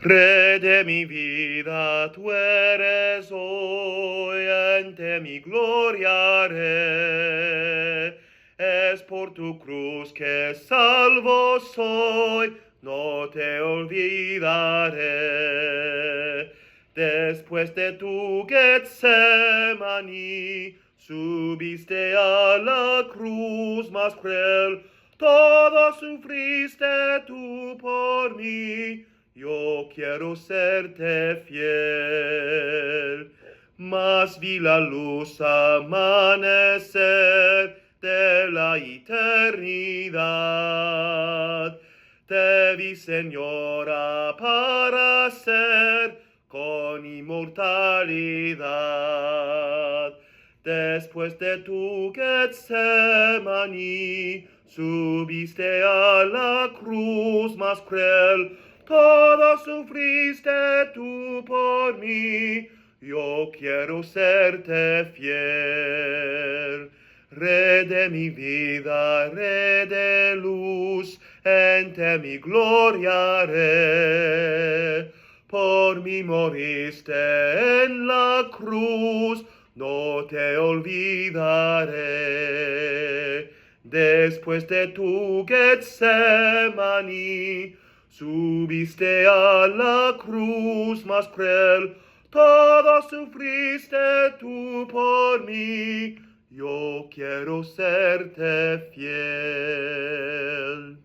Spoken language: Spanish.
Rey de mi vida, tú eres hoy, ante mi gloriaré. Es por tu cruz que salvo soy, no te olvidaré. Después de tu Getsemaní, subiste a la cruz más cruel, todo sufriste tú por mí. Yo quiero serte fiel, mas vi la luz amanecer de la eternidad. Te vi, Señora, para ser con inmortalidad. Después de tu Getsemaní, subiste a la cruz más cruel, todo sufriste tú por mí, yo quiero serte fiel. Rey de mi vida, Rey de luz, en ti mi gloriaré. Por mí moriste en la cruz, no te olvidaré. Después de tu Getsemaní, subiste a la cruz más cruel, todo sufriste tú por mí, yo quiero serte fiel.